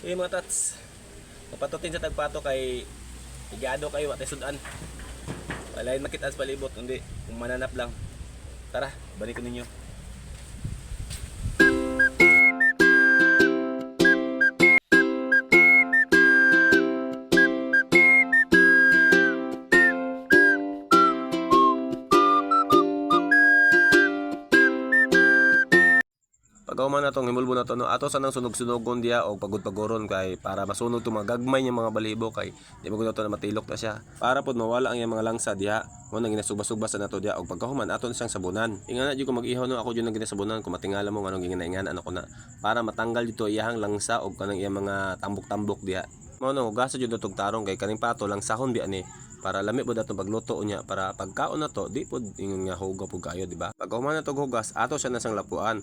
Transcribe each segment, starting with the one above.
Sige mga tats, mapatutin sa tagpato kay igado kayo at sudan. Walain makita sa palibot, kundi kung mananap lang. Tara, balik ko ninyo. Pagkauman na itong himulbo na ito, no, ato sa nang sunog-sunogon diya o pagod-pagoron kay para masunog itong mga gagmay niya mga balibo kay di mo ito na matilok na siya. Para po mawala ang mga langsa diya, mo nang ginasubas-subas na ito diya o pagkahuman ato siyang sabunan. Ingana dyan ko mag-ihaw no, ako dyan nang ginasabunan kung matingala mo anong ginaingan ako na para matanggal dito iyahang langsa o kanang iyang mga tambok-tambok diya. Mo no, gasa dyan itong tarong kay kaning pato lang sahon biya ni para lami po dato pagluto niya para pagkaon na to di po ingon nga hugaw po kayo di ba? Pagkahuman na to hugas ato siya na sang lapuan.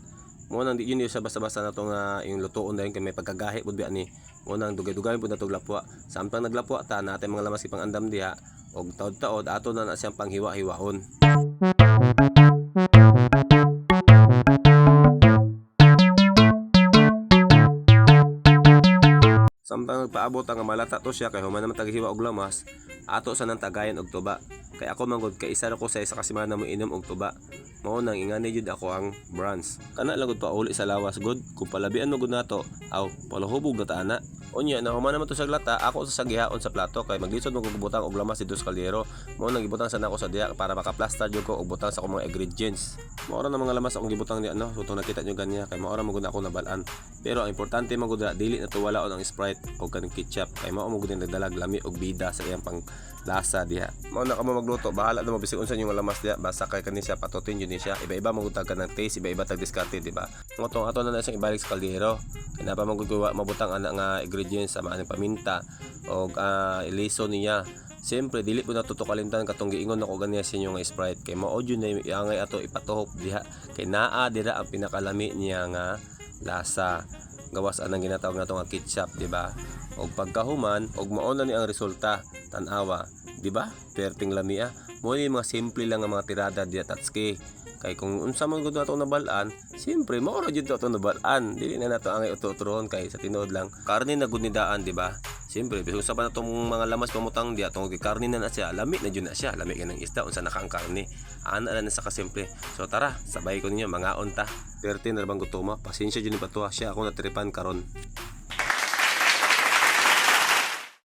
Mo nang di yun sa basta-basta na itong yung lutoon dahil kay may pagkagahi po biya ni. Mo nang dugay-dugay po na itong lapwa. Samtang naglapwa ta natin mga lamas ipang andam diha og taod-taod ato na siyang panghiwa-hiwaon. Samtang nagpaabot ang malata to siya kay human naman taghiwa og lamas, ato sa nang tagayan og tuba. Kay ako manggod kay isa ra ko sa kasimana mo inom og tuba. Mao nang ingani jud ako ang bronze. Kana lang gud pa uli sa lawas gud, kung palabian mo gud nato, aw palahubog na ta ana. Unya na human naman to sa glata, ako sa sagihaon sa plato kay maglisod mo kog butang og lamas dito sa kaldero. Mao nang gibutang sa nako sa diya para makaplastar jud ko og butang sa akong mga ingredients. Mao ra na mga lamas akong gibutang diya no, sutong nakita nyo ganya kay mao ra mo gud ako nabalan. Pero ang importante man gud dili na to wala ang Sprite o kanang ketchup kay mao mo gud nagdalag lami og bida sa iyang pang lasa diha. Mao na ka mo magluto, bahala na mo bisig unsa yung lamas diha, basta kay kani siya patutin yun siya. Iba-iba mo gud tag kanang taste, iba-iba tag diskarte, di ba? Mo tong ato na siyang ibalik sa kaldero. Kay napa man gud mabutang ana nga ingredients sa mga paminta og iliso niya. Siyempre dili po natuto kalimtan katong giingon nako ganiya sa inyo nga Sprite kay mao jud na iangay ato ipatuhop diha kay naa dira ang pinakalami niya nga lasa. Gawas anang ginatawag nato nga ketchup, di ba? Og pagkahuman og mao na ni ang resulta, tan-awa, di ba? Perting lamia. Mo ni mga simple lang nga mga tirada diya tatski. Kay kung unsa man gud nato nabalaan, siyempre mao ra jud nato nabalaan. Dili na nato angay ututuron kay sa tinuod lang karne na gud ni daan, di ba? Siyempre bisan sa pa natong mga lamas pamutang diya tungod kay karne na siya, lami na jud na siya, lami ka ng isda unsa nakaang karne. Ana na sa kasimple. So tara, sabay ko ninyo mga onta. 13 na bang gutuma, pasensya jud ni patuwa siya ako natripan karon.